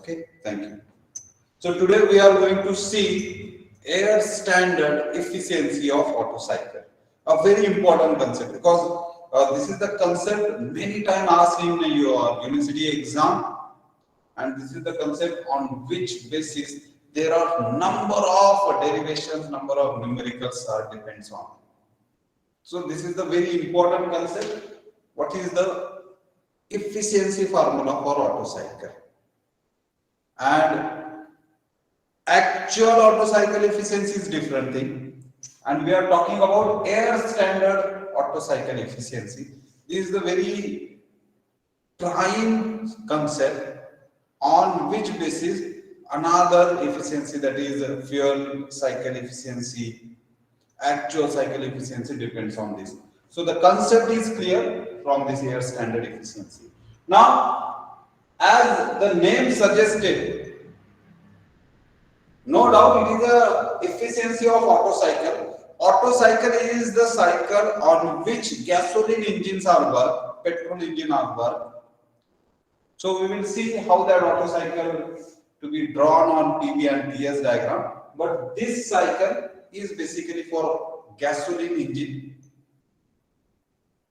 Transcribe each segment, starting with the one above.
Okay, thank you. So today we are going to see air standard efficiency of Otto cycle. A very important concept because this is the concept many times asked in your university exam, and this is the concept on which basis there are number of derivations, number of numericals are depends on. So this is the very important concept. What is the efficiency formula for Otto cycle? And actual Otto cycle efficiency is different thing, and we are talking about air standard Otto cycle efficiency. This is the very prime concept on which basis another efficiency, that is fuel cycle efficiency, actual cycle efficiency, depends on this. So the concept is clear from this air standard efficiency. Now, as the name suggested, no doubt it is the efficiency of Otto cycle. Otto cycle is the cycle on which gasoline engines are worked, petrol engine are worked. So we will see how that Otto cycle to be drawn on PV and PS diagram. But this cycle is basically for gasoline engine.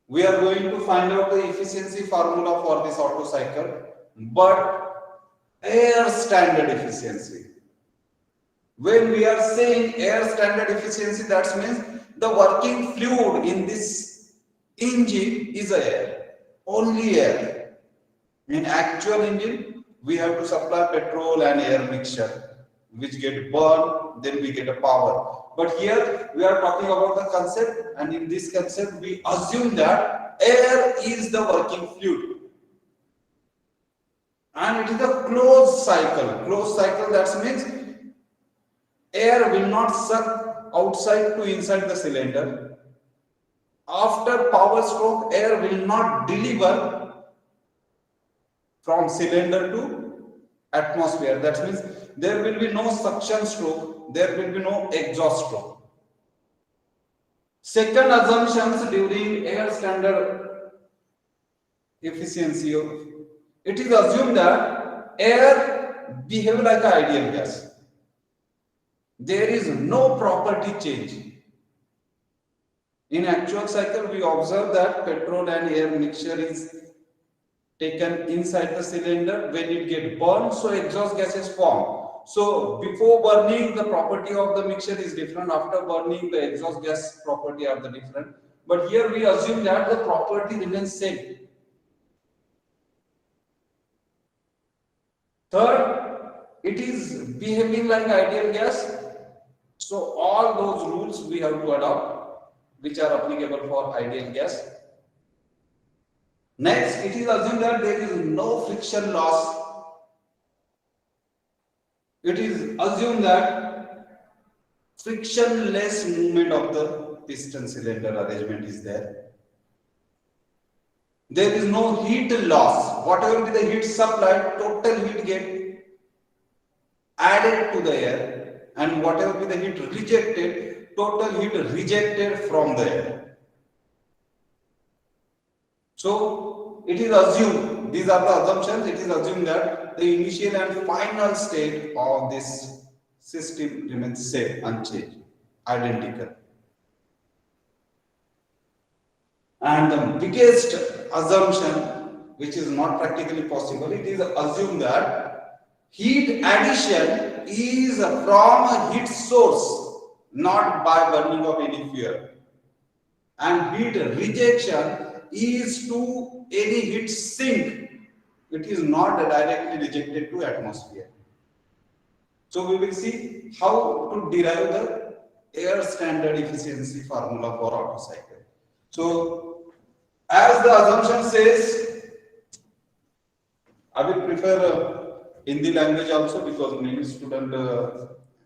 We are going to find out the efficiency formula for this Otto cycle, but air standard efficiency. When we are saying air standard efficiency, that means the working fluid in this engine is air, only air. In actual engine, we have to supply petrol and air mixture, which get burned, then we get a power. But here we are talking about the concept, and in this concept we assume that air is the working fluid. And it is a closed cycle. Closed cycle, that means air will not suck outside to inside the cylinder. After power stroke, air will not deliver from cylinder to atmosphere. That means there will be no suction stroke, there will be no exhaust stroke. Second assumptions during air standard efficiency, it is assumed that air behave like an ideal gas. There is no property change. In actual cycle, we observe that petrol and air mixture is taken inside the cylinder. When it gets burned, so exhaust gases form. So before burning, the property of the mixture is different. After burning, the exhaust gas property are the different. But here we assume that the property remains same. Third, it is behaving like ideal gas. So all those rules we have to adopt, which are applicable for ideal gas. Next, it is assumed that there is no friction loss. It is assumed that frictionless movement of the piston cylinder arrangement is there. There is no heat loss. Whatever be the heat supplied, total heat get added to the air. And whatever be the heat rejected, total heat rejected from the air. So it is assumed, these are the assumptions, it is assumed that the initial and final state of this system remains same, unchanged, identical. And the biggest assumption, which is not practically possible, it is assumed that heat addition is from a heat source, not by burning of any fuel. And heat rejection is to any heat sink. It is not directly rejected to atmosphere. So we will see how to derive the air standard efficiency formula for Otto cycle. So as the assumption says, I will prefer Hindi language also, because many students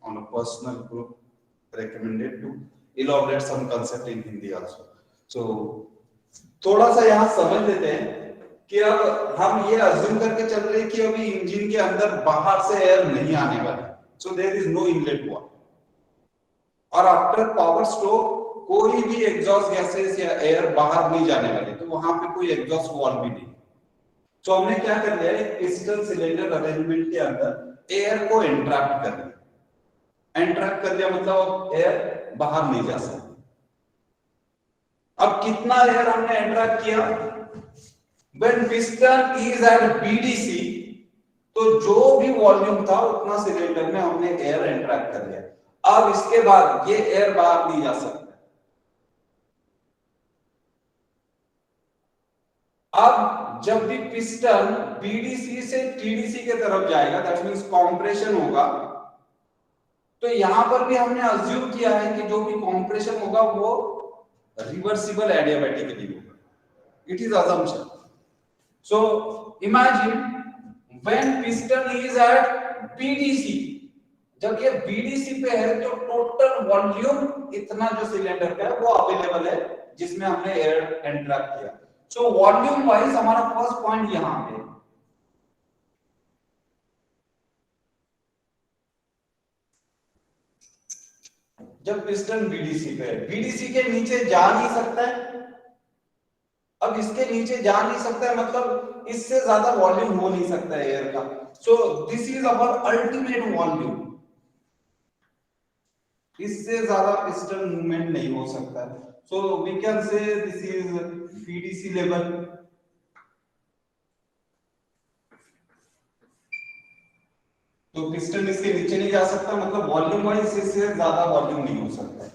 on a personal group recommended to elaborate some concept in Hindi also. So थोड़ा सा यहाँ समझ लेते हैं कि अब हम ये अज्यूम करके चल रहे हैं कि अभी इंजन के अंदर बाहर से एयर नहीं आने वाला, so there is no inlet wall, और आफ्टर पावर स्ट्रोक कोई भी एग्जॉस्ट गैसेस या एयर बाहर नहीं जाने वाले, तो वहां पे कोई एग्जॉस्ट वॉल भी नहीं. तो हमने क्या कर लिया, एक पिस्टन सिलेंडर अरेंजमेंट के अंदर एयर को एंट्रैप कर लिया। एंट्रैप कर लिया मतलब एयर बाहर नहीं जा सकती। अब कितना एयर हमने एंट्रैप किया, when piston is at BDC, तो जो भी वॉल्यूम था उतना सिलेंडर में हमने एयर एंट्रैप कर लिया। अब इसके बाद ये एयर बाहर नहीं जा सकता। अब जब भी पिस्टन बीडीसी से टीडीसी के तरफ जाएगा, दैट मींस कंप्रेशन होगा, तो यहां पर भी हमने अज्यूम किया है कि जो भी कंप्रेशन होगा वो रिवर्सिबल एडियाबैटिकली होगा। It is assumption. So imagine when piston is at BDC, जब ये BDC पे है तो टोटल वॉल्यूम इतना जो सिलेंडर का है वो अवेलेबल है जिसमें हमने एयर एंट्रैप किया। सो वॉल्यूम वाइज हमारा फर्स्ट पॉइंट यहां पे, जब पिस्टन बीडीसी पे है, बीडीसी के नीचे जा नहीं सकता है। अब इसके नीचे जा नहीं सकता है मतलब इससे ज्यादा वॉल्यूम हो नहीं सकता है एयर का। So this is our ultimate volume, इससे ज्यादा पिस्टन मूवमेंट नहीं हो सकता है। So we can say this is BDC level. तो पिस्टन इसके नीचे नहीं जा सकता मतलब वॉल्यूम वाइज इससे ज्यादा वॉल्यूम नहीं हो सकता।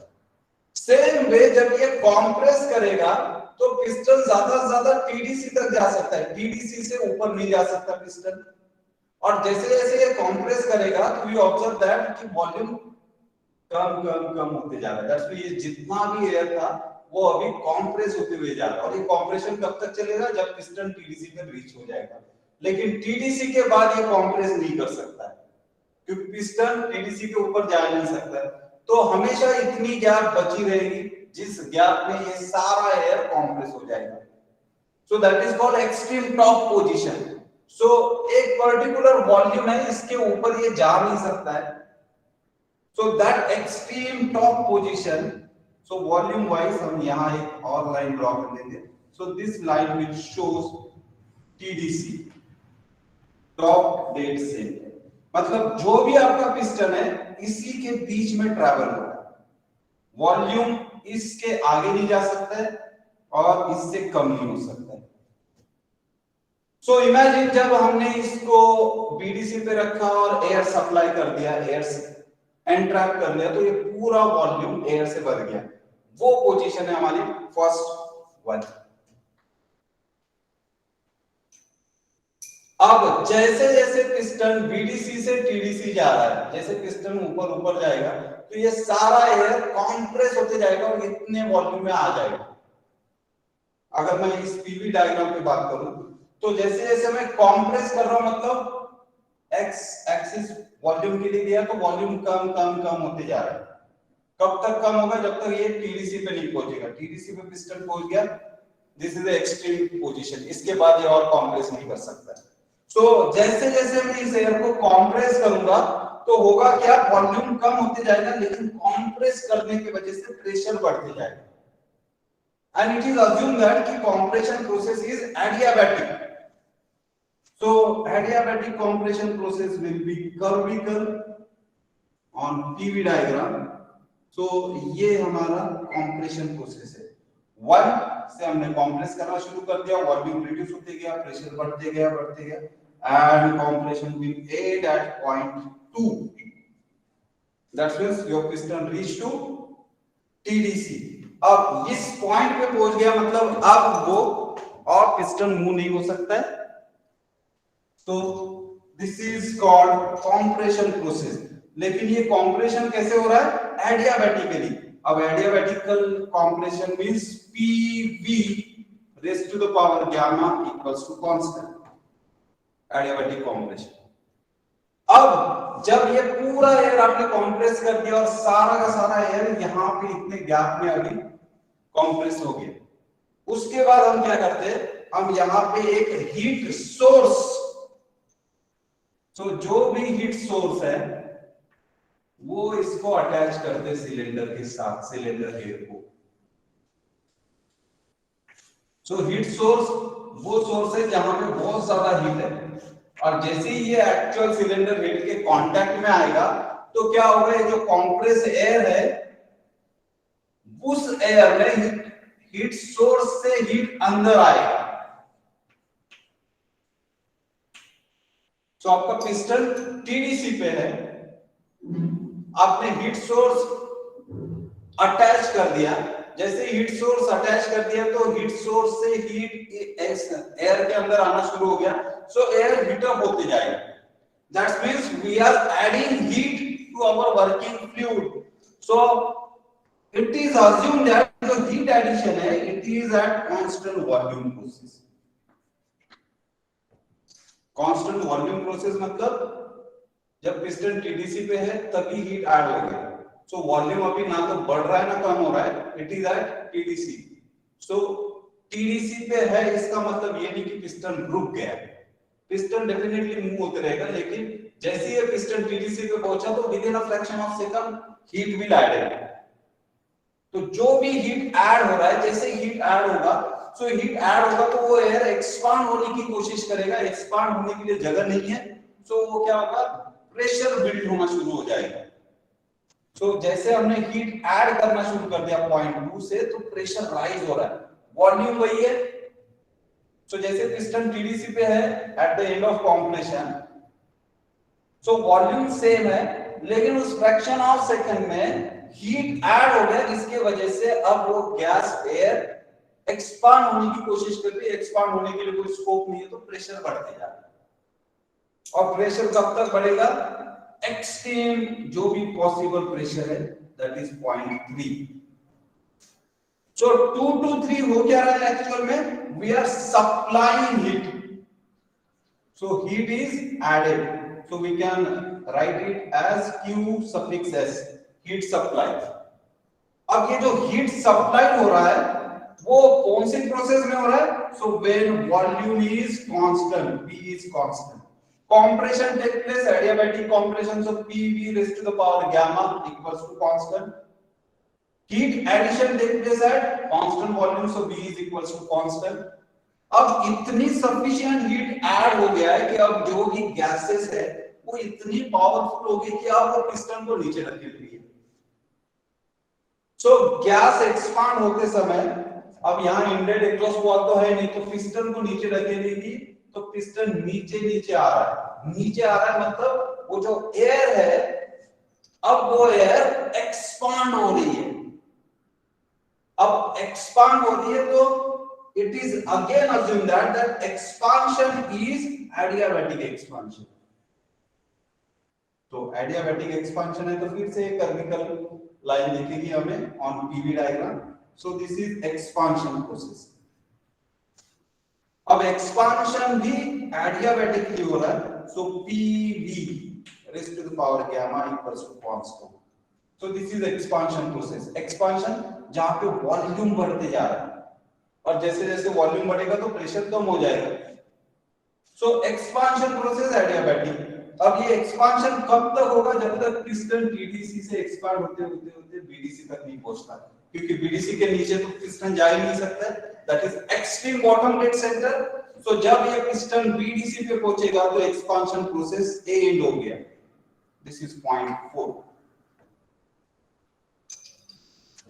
सेम वे जब ये कंप्रेस करेगा तो पिस्टन ज्यादा से ज्यादा टीडीसी तक जा सकता है, टीडीसी से ऊपर नहीं जा सकता पिस्टन। और जैसे जैसे ये कंप्रेस करेगा तो यू ऑब्जर्व दैट कि वॉल्यूम कम कम कम होते जा रहा है। दैट्स ये जितना भी एयर था वो अभी कंप्रेस होते हुए जा रहा है। और ये कंप्रेशन कब तक चलेगा, जब पिस्टन टीडीसी पे रीच हो जाएगा। लेकिन टीडीसी के बाद ये कंप्रेस नहीं कर सकता है क्योंकि पिस्टन टीडीसी के ऊपर जा नहीं सकता है। तो हमेशा इतनी गैप बची रहेगी जिस गैप में ये सारा एयर कंप्रेस हो जाएगा। So that is called extreme top position. So एक पर्टिकुलर वॉल्यूम है, इसके ऊपर ये जा नहीं सकता है। So that extreme top position, so volume wise हम यहां एक और लाइन ड्रॉ कर लेंगे। So this line which shows TDC, top dead centre, मतलब जो भी आपका पिस्टन है इसी के बीच में ट्रैवल हो रहा है। वॉल्यूम इसके आगे नहीं जा सकता है और इससे कम नहीं हो सकता है। सो इमेजिन जब हमने इसको बीडीसी पे रखा और एयर सप्लाई कर दिया, एयर से एंट्रैप कर लिया, तो ये पूरा वॉल्यूम एयर से भर गया। वो पोजीशन है हमारी फर्स्ट वन। अब जैसे जैसे पिस्टन बीडीसी से टीडीसी जा रहा है, जैसे पिस्टन ऊपर ऊपर जाएगा तो ये सारा एयर कंप्रेस होते जाएगा और इतने वॉल्यूम में आ जाएगा। अगर मैं इस पीवी डायग्राम पे बात करूं तो जैसे जैसे मैं कंप्रेस कर रहा हूं मतलब एक्स एक्सिस वॉल्यूम के लिए दिया तो वॉल्यूम कम कम कम होते जा रहा है। कब तक कम होगा, जब तक ये टीडीसी पे नहीं पहुंचेगा। टीडीसी पे पिस्टन पहुंच गया, this is the extreme position, इसके बाद ये और कंप्रेस नहीं कर सकता। सो जैसे जैसे मैं इस एयर को कंप्रेस करूंगा तो होगा क्या, वॉल्यूम कम होते जाएगा लेकिन कंप्रेस करने की वजह से प्रेशर बढ़ते जाएगा। And it is assumed that the compression process is adiabatic. So adiabatic compression process will be curvical on PV diagram. So ये हमारा compression process है। 1 से हमने compress करना शुरू कर दिया, वॉल्यूम रिड्यूस होते गया, प्रेशर बढ़ते गया and compression will end at point 2. That means your piston reach to TDC. अब इस पॉइंट पे पहुंच गया मतलब अब वो और पिस्टन मूव नहीं हो सकता है। तो this is called compression process. लेकिन ये कंप्रेशन कैसे हो रहा है, एडियाबैटिकली। अब adiabatical compression means PV raise to the power gamma equals to constant, adiabatic compression. अब जब ये पूरा एयर आपने कंप्रेस कर दिया और सारा का सारा एयर यहां पे इतने गैप में अभी कंप्रेस हो गया, उसके बाद हम क्या करते हैं, हम यहां पे एक हीट सोर्स, तो जो भी हीट सोर्स है वो इसको अटैच करते सिलेंडर के साथ, सिलेंडर हेड को। सो हीट सोर्स वो सोर्स है जहां पे बहुत ज्यादा हीट है, और जैसे ही ये एक्चुअल सिलेंडर हीट के कांटेक्ट में आएगा तो क्या होगा, ये जो कॉम्प्रेस एयर है उस एयर में हीट सोर्स से हीट अंदर आएगा। तो आपका पिस्टन टीडीसी पे है, आपने हीट सोर्स अटैच कर दिया, जैसे हीट सोर्स अटैच कर दिया तो हीट सोर्स से हीट एयर के अंदर आना शुरू हो गया, सो एयर हीट अप होते जाएगा। That means we are adding heat to our working fluid. So it is assume that जो हीट एडिशन है it is at constant volume process. Constant volume process मतलब जब पिस्टन टीडीसी पे है तभी heat add हो गया, सो वॉल्यूम अभी ना तो बढ़ रहा है ना कम हो रहा है, it is at TDC. So TDC पे है इसका मतलब ये नहीं कि पिस्टन रुक गया, पिस्टन डेफिनेटली मूव होते रहेगा, लेकिन जैसे ही पिस्टन टीडीसी पे पहुंचा तो with in a fraction of second heat will add. तो जो भी हीट ऐड हो रहा है, जैसे हीट ऐड होगा, सो हीट ऐड होगा तो वो एयर एक्सपांड होने की कोशिश करेगा, एक्सपांड होने के लिए जगह नहीं है, सो वो क्या होगा, प्रेशर बिल्ड होना शुरू हो जाएगा। सो जैसे हमने हीट ऐड करना शुरू कर दिया पॉइंट 2 से, तो प्रेशर राइज हो रहा है, वॉल्यूम वही है। सो जैसे पिस्टन टीडीसी पे है at the end of compression, so volume same है, लेकिन उस फ्रैक्शन ऑफ सेकंड में हीट ऐड हो गया जिसकी वजह से अब वो गैस एयर एक्सपांड होने की कोशिश कर रही है, एक्सपांड होने के लिए कोई स्कोप नहीं है, तो प्रेशर बढ़ते जा रहा है। और प्रेशर कब तक बढ़ेगा, एक्सट्रीम जो भी पॉसिबल प्रेशर है दैट इज 0.3। सो 2 to 3 हो क्या रहा है एक्चुअल में, we are supplying heat, so heat is added, so we can write it as Q suffix S, heat supply. अब ये जो हीट सप्लाई हो रहा है वो कौन सी प्रोसेस में हो रहा है, so when volume is constant, V is constant, compression take place, adiabatic compression, so PV raised to the power gamma equals to constant, heat addition take place at constant volume, so V is equals to constant। अब इतनी sufficient heat add हो गया है कि अब जो भी gases है वो इतनी पावरफुल हो गई कि अब वो पिस्टन को नीचे धकेल रही है। सो गैस एक्सपांड होते समय अब यहाँ इनलेट एग्जॉस्ट वाल्व तो है नहीं, तो पिस्टन को नीचे धकेलेगी, तो पिस्टन नीचे नीचे आ रहा है, नीचे आ रहा है मतलब वो जो एयर है अब वो एयर एक्सपांड हो रही है, अब एक्सपांड हो रही है तो it is again assume that expansion is adiabatic expansion. तो एडियाबैटिक एक्सपांशन है तो फिर से कर्विकल लाइन दिखेगी हमें on PV diagram. So this is expansion process. अब एक्सपांशन भी एडियाबैटिकली हो रहा है, so PV raise to the power gamma equals to constant. So this is expansion process, expansion जहां पे वॉल्यूम बढ़ते जा रहा है, और जैसे जैसे वॉल्यूम बढ़ेगा तो प्रेशर कम हो जाएगा। सो एक्सपांशन प्रोसेस एडियाबैटिक। अब ये एक्सपांशन कब तक होगा, जब तक पिस्टन टीडीसी से एक्सपांड होते होते होते बीडीसी तक नहीं पहुंचता, क्योंकि बीडीसी के नीचे तो पिस्टन जा ही नहीं सकता, that is extreme bottom dead centre. सो जब ये पिस्टन बीडीसी पे पहुंचेगा तो एक्सपांशन प्रोसेस एंड हो गया, this is point 4।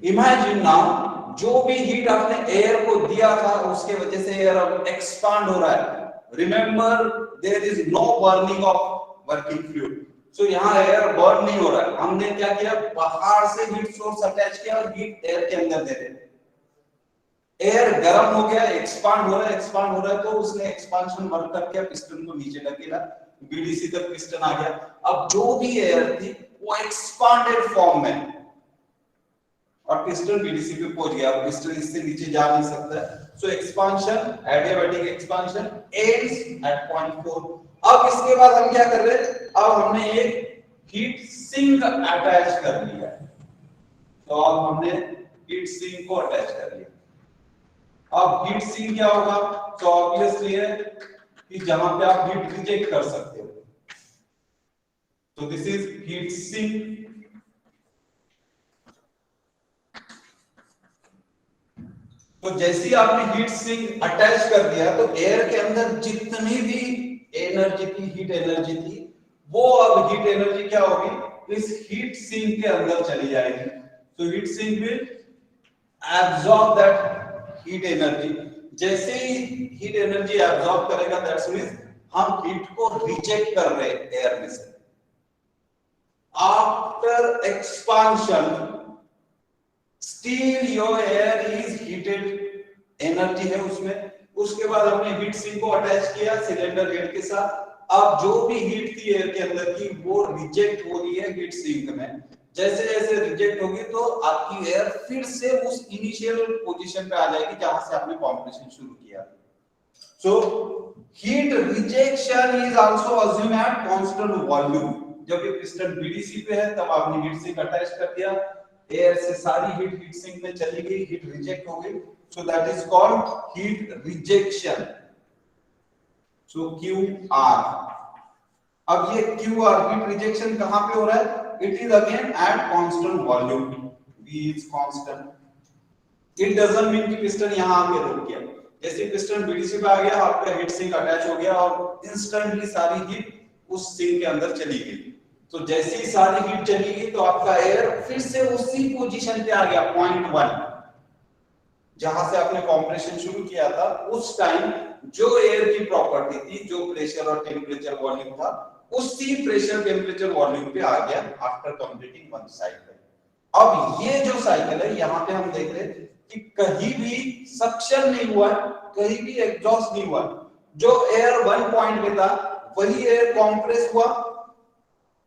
Imagine now जो भी हीट आपने एयर को दिया था उसके वजह से एयर अब एक्सपांड हो रहा है, remember there is no burning of working fluid, so यहां एयर बर्न नहीं हो रहा है, हमने क्या किया, बाहर से हीट सोर्स अटैच किया और हीट एयर के अंदर दे रहे, एयर गर्म हो गया, एक्सपांड हो रहा है, एक्सपांड हो रहा है, तो उसने एक्सपांशन वर्क करके पिस्टन को नीचे धकेला, बीडीसी तक पिस्टन आ गया। अब जो भी एयर थी वो एक्सपांडेड फॉर्म में, और पिस्टन बीडीसी पे पहुंच गया, अब पिस्टन इससे नीचे जा नहीं सकता है। So expansion, adiabatic expansion ends at point 4। अब इसके बाद हम क्या कर रहे हैं, अब हमने एक हीट सिंक अटैच कर लिया है, तो अब हमने हीट सिंक को अटैच कर लिया। अब हीट सिंक क्या होगा, तो ऑब्वियसली है कि जहां पे आप हीट रिजेक्ट कर सकते हो, तो दिस इज हीट सिंक। तो जैसे ही आपने हीट सिंक अटैच कर दिया तो एयर के अंदर जितनी भी एनर्जी थी, हीट एनर्जी थी, वो अब हीट एनर्जी क्या होगी, इस हीट सिंक के अंदर चली जाएगी। तो heat sink will absorb that heat energy. जैसे ही हीट एनर्जी एब्सॉर्ब करेगा, दैट्स मींस हम हीट को रिजेक्ट कर रहे हैं एयर में से। After expansion still your air is heated, energy है उसमें। उसके बाद हमने हीट सिंक को अटैच किया सिलेंडर हेड के साथ। अब जो भी हीट थी एयर के अंदर की वो रिजेक्ट हो रही है हीट सिंक में। जैसे जैसे रिजेक्ट होगी तो आपकी एयर फिर से उस इनिशियल पोजीशन पे आ जाएगी जहां से आपने कंप्रेशन शुरू किया। So heat rejection is also assume eight constant volume. जब ये पिस्टन बीडीसी पे है तब आपने हीट सिंक अटैच कर दिया, एयर से सारी हीट सिंक में चली गई, हीट रिजेक्ट हो गई। सो that is called heat rejection. So Q R. अब ये क्यू आर हीट रिजेक्शन कहां पे हो रहा है, it is again at constant volume, we is constant. It doesn't mean कि पिस्टन यहां आके रुक गया। जैसे पिस्टन बीडीसी पे आ गया, आपका हीट सिंक अटैच हो गया और इंस्टेंटली सारी हीट उस सिंक के अंदर चली गई। तो जैसे ही सारी हीट चली गई तो आपका एयर फिर से उसी पोजीशन पे आ गया, पॉइंट 1, जहां से आपने कंप्रेशन शुरू किया था। उस टाइम जो एयर की प्रॉपर्टी थी, जो प्रेशर और टेम्परेचर वॉल्यूम था, उसी प्रेशर टेम्परेचर वॉल्यूम पे आ गया आफ्टर कंप्लीटिंग वन साइकिल। अब ये जो साइकिल है, यहां पे हम देख रहे हैं कि कहीं भी सक्शन नहीं हुआ है, कहीं भी एग्जॉस्ट नहीं हुआ। जो एयर 1 पॉइंट पे था वही एयर कंप्रेस हुआ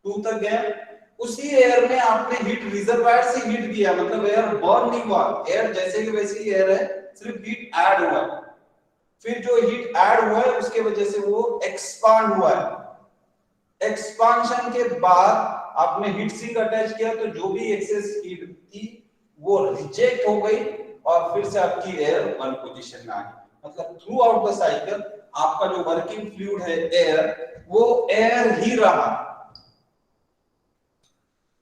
2 तक गया। उसी एयर में आपने हीट रिजर्वायर से हीट दिया, मतलब एयर बर्न नहीं हुआ, एयर जैसे की वैसे ही एयर है, सिर्फ हीट ऐड हुआ। फिर जो हीट ऐड हुआ है उसके वजह से वो एक्सपांड हुआ है। एक्सपांशन के बाद आपने हीट सिंक अटैच किया तो जो भी एक्सेस हीट थी वो रिजेक्ट हो गई और फिर से आपकी एयर वन पोजीशन में आ गई। मतलब थ्रू आउट द साइकिल आपका जो वर्किंग फ्लूइड है एयर, वो एयर ही रहा।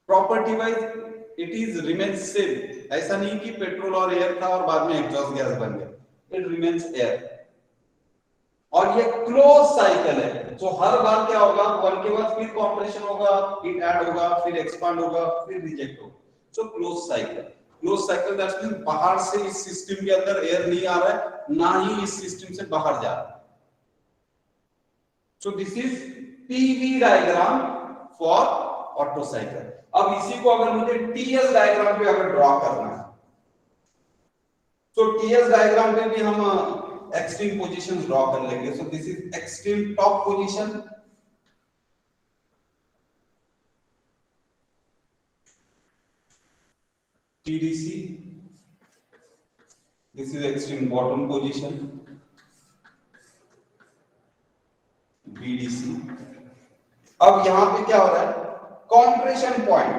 Property wise it is remains same. ऐसा नहीं कि पेट्रोल और एयर था और बाद में एग्जॉस्ट गैस बन गया, इट रिमेन्स एयर। और ये क्लोज साइकिल है। तो हर बार क्या होगा, वन के बाद फिर कंप्रेशन होगा, हीट ऐड होगा, फिर एक्सपांड होगा, फिर रिजेक्ट होगा। So close cycle. Close cycle that's mean बाहर से इस सिस्टम के अंदर एयर नहीं आ रहा है, ना ही इस सिस्टम से बाहर जा रहा है। So this is PV diagram for auto cycle. अब इसी को अगर मुझे टीएस डायग्राम पे अगर ड्रॉ करना है तो टीएस डायग्राम पे भी हम एक्सट्रीम पोजीशंस ड्रॉ कर लेंगे। सो this is extreme top position, TDC. This is extreme bottom position, BDC. अब यहां पे क्या हो रहा है, कंप्रेशन पॉइंट।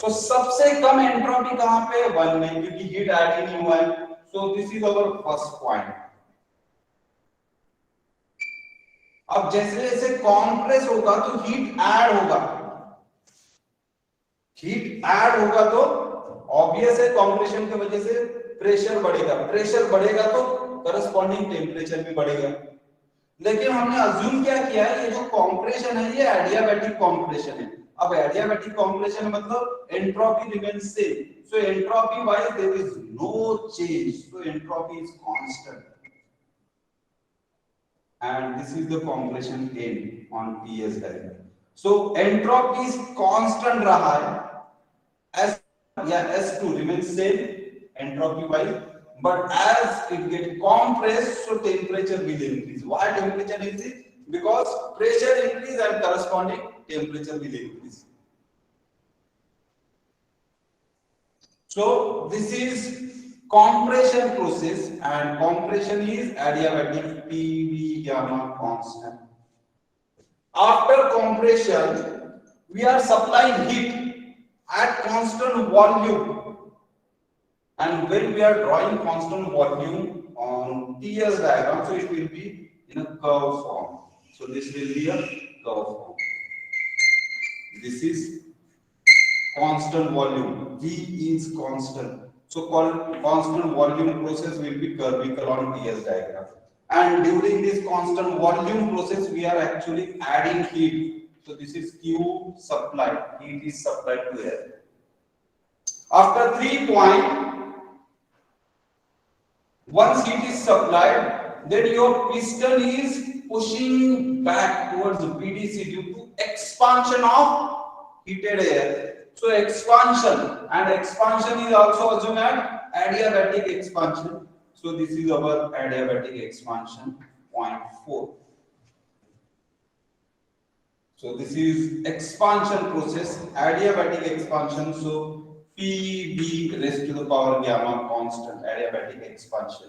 तो सबसे कम एंट्रोपी कहां पे, 1 में, क्योंकि हीट ऐड ही नहीं हुआ है। So this is our first point. अब जैसे जैसे कंप्रेस होगा तो हीट ऐड होगा, हीट ऐड होगा तो ऑब्वियस है कंप्रेशन की वजह से प्रेशर बढ़ेगा, प्रेशर बढ़ेगा तो करस्पॉन्डिंग टेम्परेचर भी बढ़ेगा। लेकिन हमने अज्यूम क्या किया है, ये जो कंप्रेशन है ये एडियाबैटिक कंप्रेशन है। अब एडियाबैटिक कंप्रेशन मतलब entropy remains same, so entropy wise there is no change, so entropy is constant and this is the compression end on TS diagram. So entropy is constant raha hai, S या S2 remains same entropy wise, but as it get compressed so temperature will increase. Why temperature increase? Because pressure increase and corresponding temperature will increase. So this is compression process and compression is adiabatic PV gamma constant. After compression we are supplying heat at constant volume, and when we are drawing constant volume on TS diagram, so it will be in a curve form. So this will be a curve form. This is constant volume, V is constant. So called constant volume process will be curvicle on TS diagram. And during this constant volume process, we are actually adding heat. So this is Q supply. Heat is supplied to air. After 3 point, once heat is supplied, then your piston is pushing back towards BDC due to expansion of heated air. So expansion, and expansion is also assumed as adiabatic expansion. So this is our adiabatic expansion, 0.4. So this is expansion process, adiabatic expansion. So PV raised to the power gamma constant, adiabatic expansion.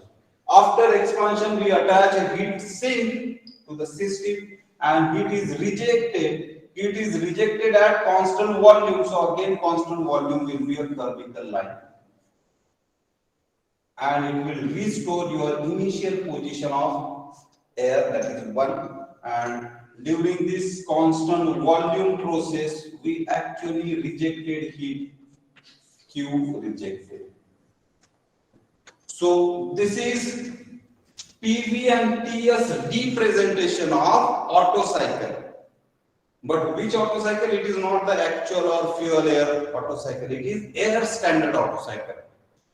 After expansion, we attach a heat sink to the system and heat is rejected. Heat is rejected at constant volume. So again, constant volume will be a curvicle line. And it will restore your initial position of air, that is 1. And during this constant volume process, we actually rejected heat, Q rejected. So this is PV and TS representation of Otto cycle. But which Otto cycle? It is not the actual or fuel air Otto cycle. It is air standard Otto cycle.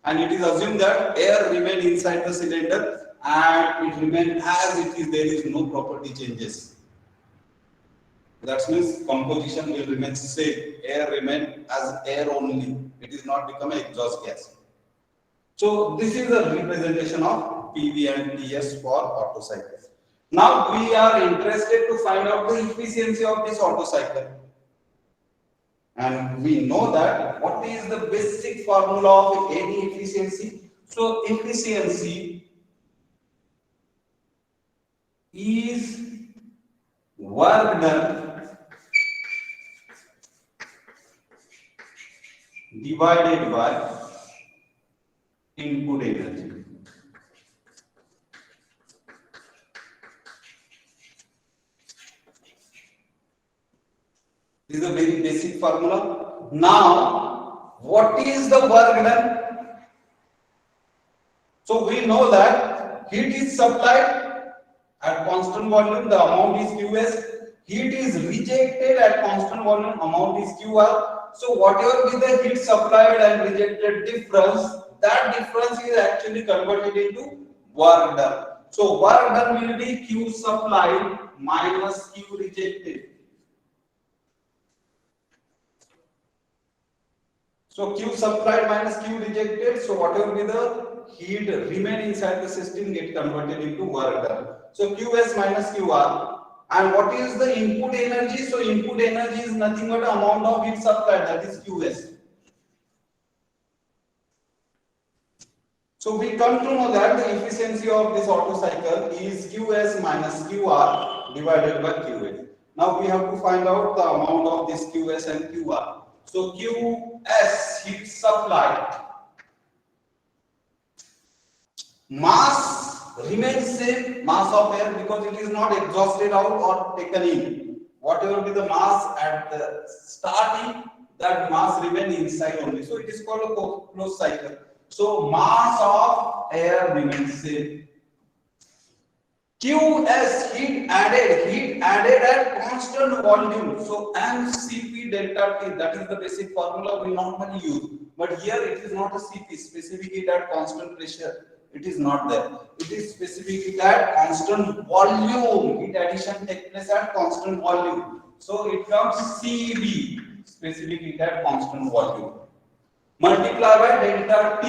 And it is assumed that air remain inside the cylinder and it remain as it is. There is no property changes. That means composition will remain same. Air remain as air only. It is not become an exhaust gas. So this is the representation of PV and TS for Otto cycle. Now we are interested to find out the efficiency of this Otto cycle. And we know that what is the basic formula of any efficiency? So efficiency is work done divided by input energy. This is a very basic formula. Now, what is the work done? So we know that heat is supplied at constant volume, the amount is Qs. Heat is rejected at constant volume, amount is Qr. So whatever be the heat supplied and rejected difference, that difference is actually converted into work done. So work done will be Q supplied minus Q rejected. So Q supplied minus Q rejected. So whatever be the heat remain inside the system get converted into work done. So Qs minus Qr. And what is the input energy? So input energy is nothing but amount of heat supplied, that is Qs. So we come to know that the efficiency of this Otto cycle is Qs minus Qr divided by Qs. Now we have to find out the amount of this Qs and Qr. So Qs heat supply, mass remains same, mass of air, because it is not exhausted out or taken in. Whatever be the mass at the starting, that mass remain inside only. So it is called a closed cycle. So mass of air remains same. Qs heat added at constant volume. So mCp delta T, that is the basic formula we normally use. But here it is not a Cp, specific heat at constant pressure. It is not there. It is specific heat at constant volume. Heat addition takes place at constant volume. So it comes Cv, specific heat at constant volume, multiplied by delta T.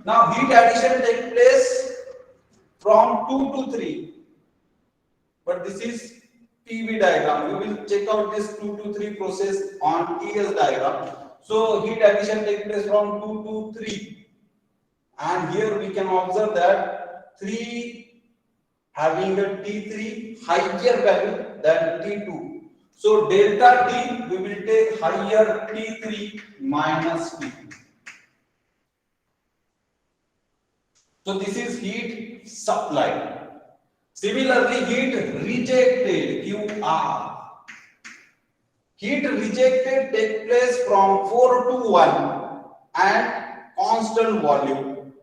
Now heat addition takes place from 2 to 3. But this is PV diagram. We will check out this 2 to 3 process on TS diagram. So heat addition takes place from 2 to 3. And here we can observe that 3 having a T3 higher value than T2. So delta T, we will take higher T3 minus T2. So this is heat supply. Similarly, heat rejected, QR. Heat rejected takes place from 4 to 1 and constant volume.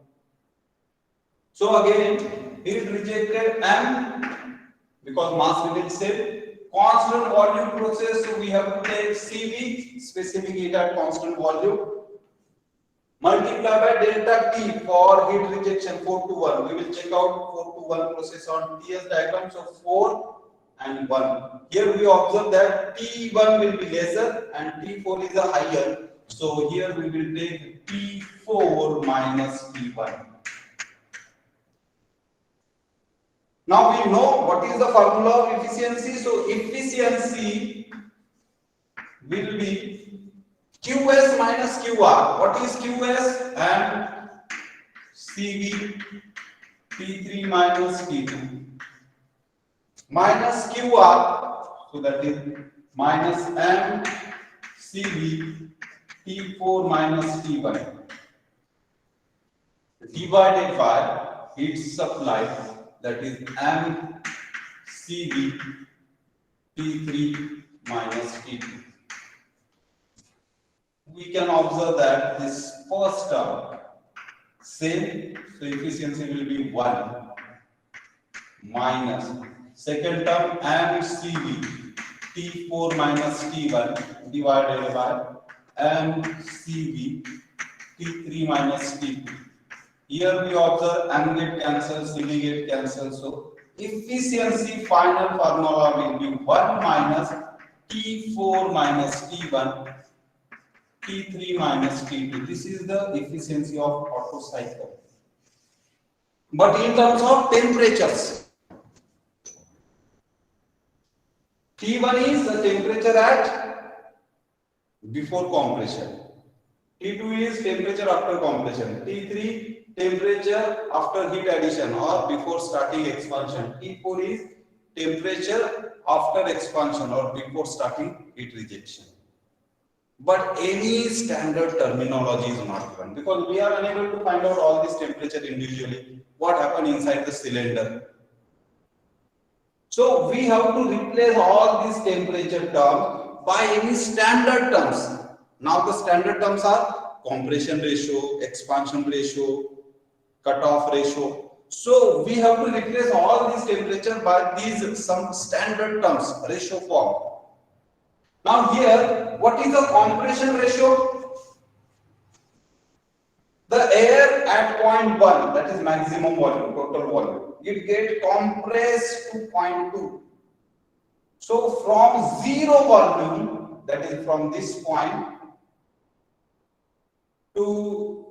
So again, heat rejected M because mass remains same. Constant volume process, so we have to take CV, specific heat at constant volume, multiply by delta T for heat rejection 4 to 1. We will check out 4 to 1 process on TS diagram. So 4 and 1. Here we observe that T1 will be lesser and T4 is a higher. So here we will take T4 minus T1. Now we know what is the formula of efficiency. So efficiency will be QS minus QR. What is QS? And CV T3 minus T2 minus QR. So that is minus M CV T4 minus T1 divided by heat supply, that is M CV T3 minus T2. We can observe that this first term same, so efficiency will be 1 minus second term MCV T4 minus T1 divided by MCV T3 minus T2. Here we observe M get cancelled, CV get cancelled, so efficiency final formula will be 1 minus T4 minus T1 T3 minus T2. This is the efficiency of Otto cycle. But in terms of temperatures, T1 is the temperature at before compression. T2 is temperature after compression. T3 temperature after heat addition or before starting expansion. T4 is temperature after expansion or before starting heat rejection. But any standard terminology is not given because we are unable to find out all this temperature individually. What happened inside the cylinder? So we have to replace all these temperature terms by any standard terms. Now the standard terms are compression ratio, expansion ratio, cutoff ratio. So we have to replace all these temperature by these some standard terms, ratio form. Now here, what is the compression ratio? The air at point 1, that is maximum volume, total volume, it gets compressed to point 2. So from 0 volume, that is from this point, to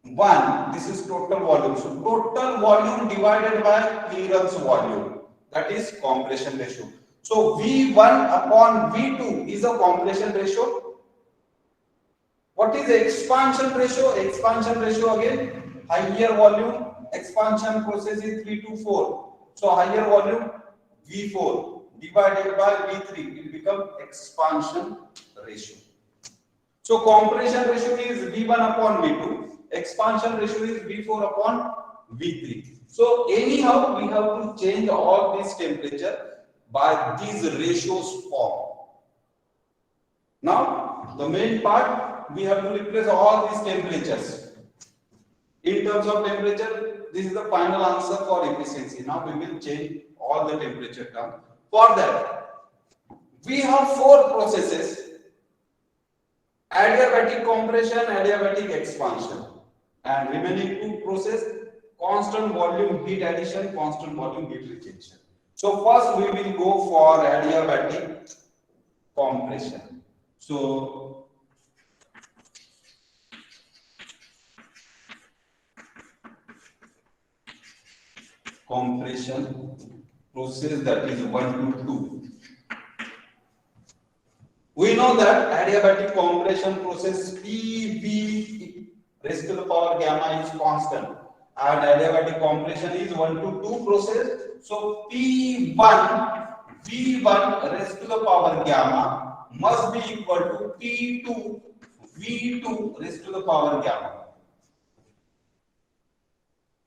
1, this is total volume. So total volume divided by clearance volume, that is compression ratio. So V1 upon V2 is a compression ratio. What is the expansion ratio? Expansion ratio again, higher volume, expansion process is 3 to 4. So higher volume V4 divided by V3 will become expansion ratio. So compression ratio is V1 upon V2, expansion ratio is V4 upon V3. So anyhow we have to change all this temperature by these ratios form. Now the main part, we have to replace all these temperatures. In terms of temperature, this is the final answer for efficiency. Now we will change all the temperature terms. For that, we have 4 processes: adiabatic compression, adiabatic expansion, and remaining 2 processes: constant volume heat addition, constant volume heat rejection. So first we will go for adiabatic compression. So compression process, that is 1 to 2. We know that adiabatic compression process PV raised to the power gamma is constant, and adiabatic compression is 1 to 2 process. So P1 V1 raised to the power gamma must be equal to P2 V2 raised to the power gamma,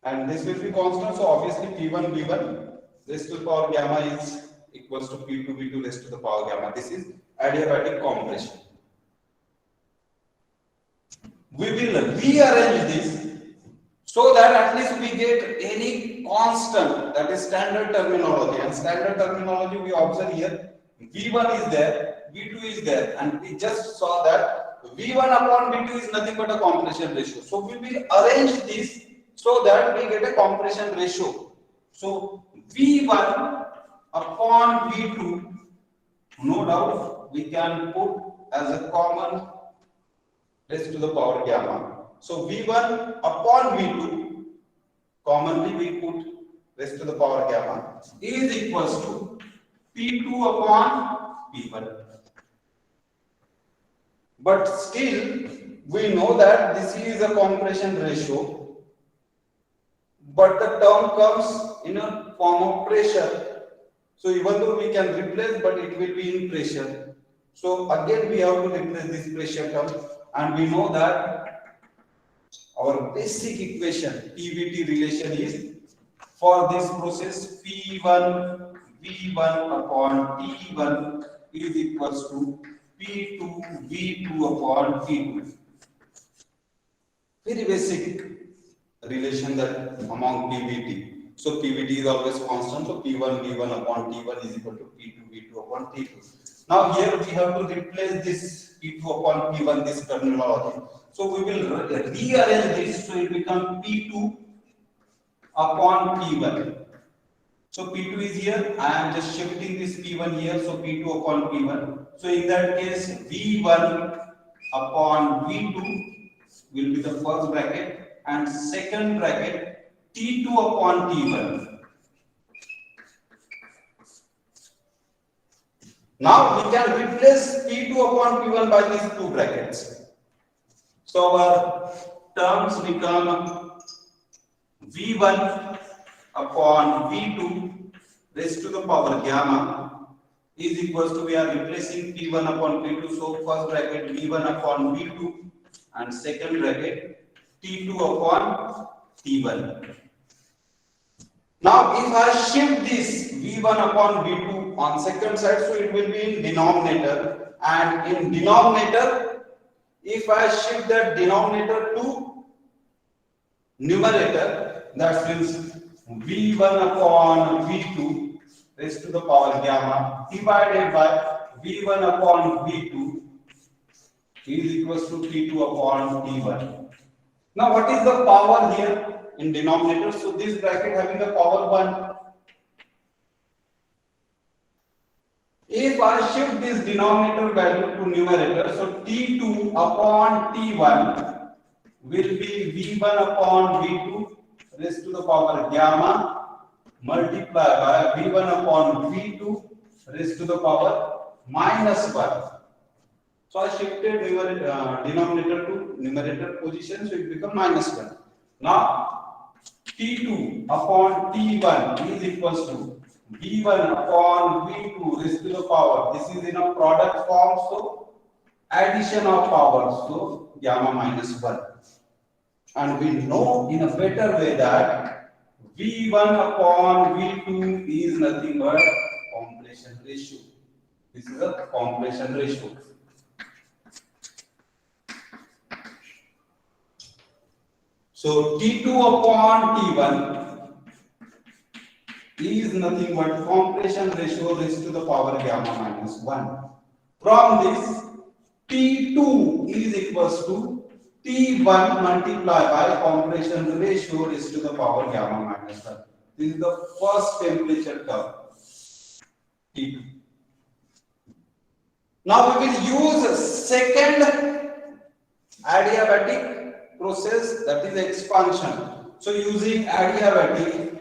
and this will be constant. So obviously P1 V1 raised to the power gamma is equals to P2 V2 raised to the power gamma. This is adiabatic compression. we will rearrange this so that at least we get any constant, that is standard terminology. And standard terminology we observe here, V1 is there, V2 is there, and we just saw that V1 upon V2 is nothing but a compression ratio. So we will arrange this so that we get a compression ratio. So V1 upon V2, no doubt we can put as a common raised to the power gamma. So V1 upon V2, commonly we put raised to the power gamma, is equals to P2 upon P1. But still, we know that this is a compression ratio, but the term comes in a form of pressure. So even though we can replace, but it will be in pressure. So again, we have to replace this pressure term, and we know that our basic equation PVT relation is, for this process, P1 V1 upon T1 is equals to P2 V2 upon P2. Very basic relation that among PVT. So PVT is always constant. So P1 V1 upon T1 is equal to P2 V2 upon T2. Now here we have to replace this P2 upon P1, this terminology. So we will rearrange this so it becomes P2 upon P1. So P2 is here. I am just shifting this P1 here. So P2 upon P1. So in that case, V1 upon V2 will be the first bracket, and second bracket T2 upon T1. Now we can replace P2 upon P1 by these two brackets. So our terms become V1 upon V2 raised to the power gamma is equals to, we are replacing P1 upon P2. So first bracket V1 upon V2 and second bracket T2 upon T1. Now if I shift this V1 upon V2 on second side, so it will be in denominator, and in denominator, if I shift that denominator to numerator, that means V1 upon V2 raised to the power gamma divided by V1 upon V2 is equals to T2 upon T1. Now what is the power here in denominator? So this bracket having the power 1. If I shift this denominator value to numerator, so T2 upon T1 will be V1 upon V2 raised to the power gamma multiplied by V1 upon V2 raised to the power minus 1. So I shifted denominator to numerator position, so it becomes minus 1. Now T2 upon T1 is equals to V1 upon V2 raised to the power. This is in a product form, so addition of power, so gamma minus 1. And we know in a better way that V1 upon V2 is nothing but compression ratio. This is a compression ratio. So T2 upon T1 is nothing but compression ratio raised to the power gamma minus 1. From this, T2 is equals to T1 multiplied by compression ratio raised to the power gamma minus 1. This is the first temperature term, T2. Now we will use second adiabatic process, that is expansion. So using adiabatic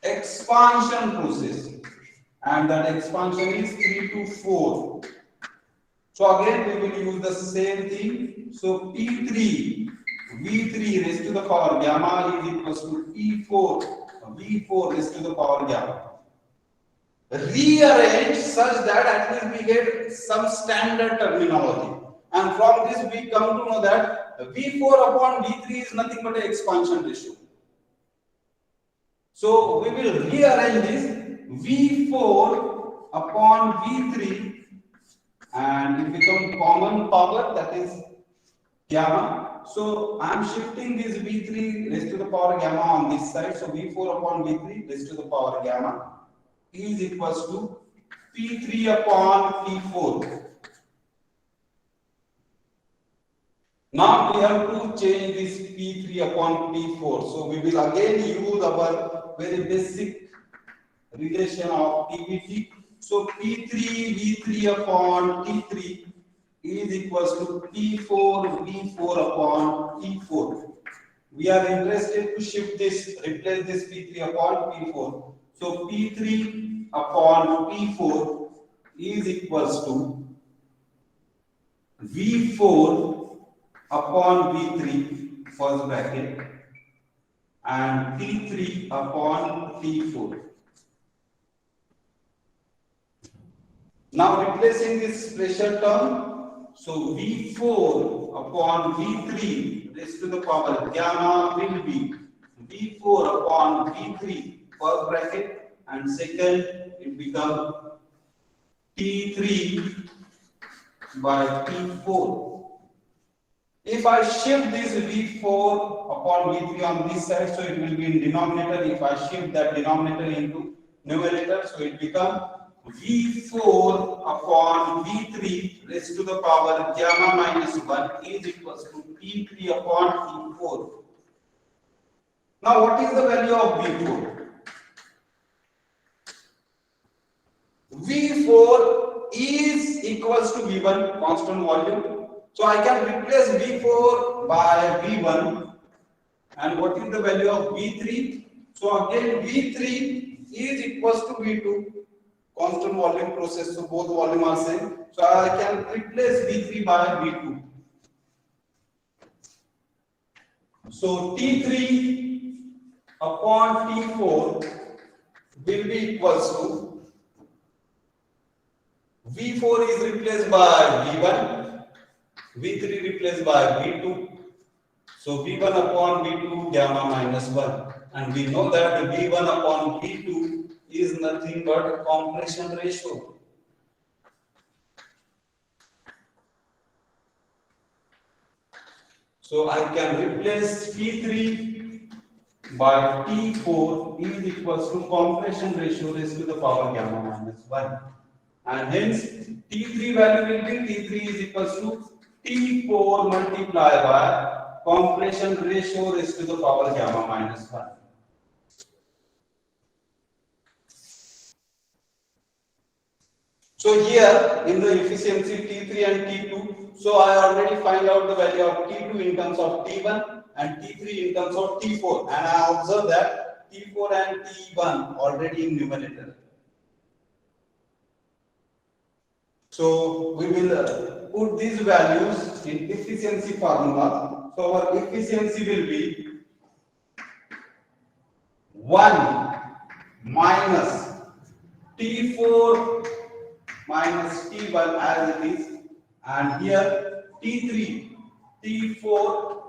expansion process, and that expansion is 3 to 4. So again we will use the same thing. So P3 V3 raised to the power gamma is equals to P4 V4 raised to the power gamma. Rearrange such that at least we get some standard terminology. And from this we come to know that V4 upon V3 is nothing but an expansion ratio. So we will rearrange this. V4 upon V3 and it becomes common power, that is gamma. So I am shifting this V3 raised to the power gamma on this side. So V4 upon V3 raised to the power gamma is equals to P3 upon P4. Now we have to change this P3 upon P4. So we will again use our very basic relation of TVT. So P3 V3 upon T3 is equals to P4 V4 upon P4. We are interested to shift this, replace this P3 upon P4. So P3 upon P4 is equals to V4 upon V3 first bracket and P3 upon P4. Now replacing this pressure term, so V4 upon V3 raised to the power gamma will be V4 upon V3 first bracket and second it becomes T3 by T4. If I shift this V4 upon V3 on this side, so it will be in denominator. If I shift that denominator into numerator, so it becomes V4 upon V3 raised to the power gamma minus 1 is equals to T3 upon T4. Now what is the value of V4? V4 is equals to V1 constant volume. So I can replace V4 by V1. And what is the value of V3? So again V3 is equals to V2 constant volume process. So both volume are same. So I can replace V3 by V2. So T3 upon T4 will be equals to V4 is replaced by V1, V3 replaced by V2. So V1 upon V2 gamma minus 1. And we know that V1 upon V2 is nothing but compression ratio. So I can replace P3 by T4 is equals to compression ratio raised to the power gamma minus 1. And hence T3 value will be T3 is equals to T4 multiplied by compression ratio raised to the power gamma minus 1. So here in the efficiency T3 and T2, so I already find out the value of T2 in terms of T1 and T3 in terms of T4, and I observe that T4 and T1 already in numerator. So we will put these values in efficiency formula. So our efficiency will be 1 minus T4 minus T1 as it is, and here T3, T4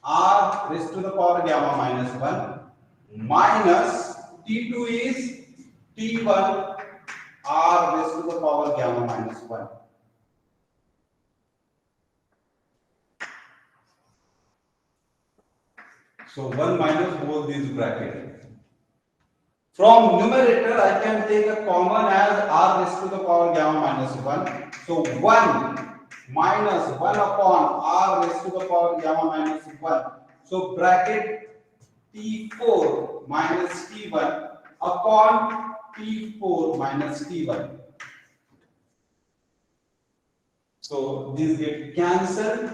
R raised to the power gamma minus 1 minus T2 is T1 R raised to the power gamma minus 1. So 1 minus both these brackets. From numerator, I can take a common as R raised to the power gamma minus 1. So 1 minus 1 upon R raised to the power gamma minus 1. So bracket T4 minus T1 upon T4 minus T1. So this get cancelled.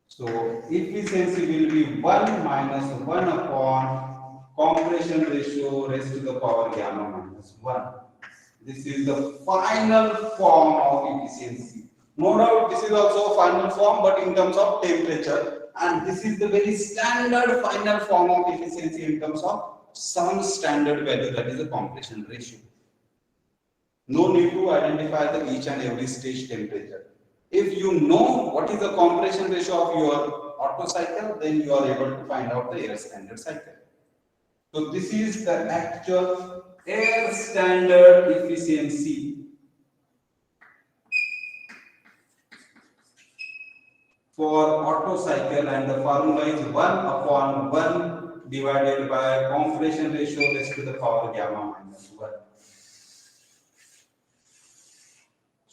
So efficiency will be 1 minus 1 upon compression ratio raised to the power gamma minus 1. This is the final form of efficiency. No doubt this is also a final form, but in terms of temperature. And this is the very standard final form of efficiency in terms of some standard value, that is the compression ratio. No need to identify the each and every stage temperature. If you know what is the compression ratio of your Otto cycle, then you are able to find out the air standard cycle. So this is the actual air standard efficiency. for Otto cycle, and the formula is 1/1 divided by compression ratio raised to the power gamma minus 1.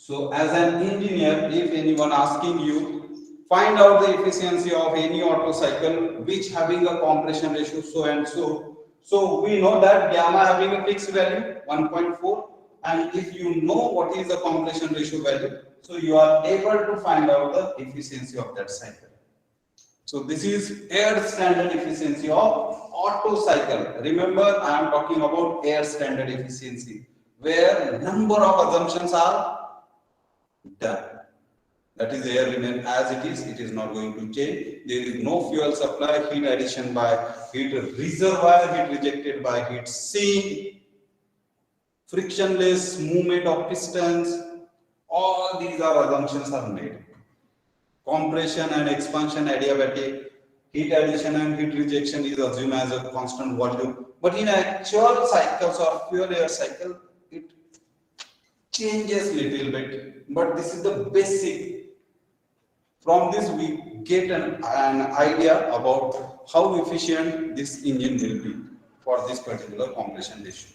So as an engineer, if anyone asking you, find out the efficiency of any Otto cycle which having a compression ratio so and so. So we know that gamma having a fixed value 1.4, and if you know what is the compression ratio value, so you are able to find out the efficiency of that cycle. So this is air standard efficiency of Otto cycle. Remember, I am talking about air standard efficiency, where number of assumptions are done. That is, air remain as it is not going to change. There is no fuel supply, heat addition by heat reservoir, heat rejected by heat sink, frictionless movement of pistons. All these are assumptions are made. Compression and expansion adiabatic, heat addition and heat rejection is assumed as a constant volume. But in actual cycles or fuel air cycle, it changes little bit. But this is the basic. From this we get an idea about how efficient this engine will be for this particular compression ratio.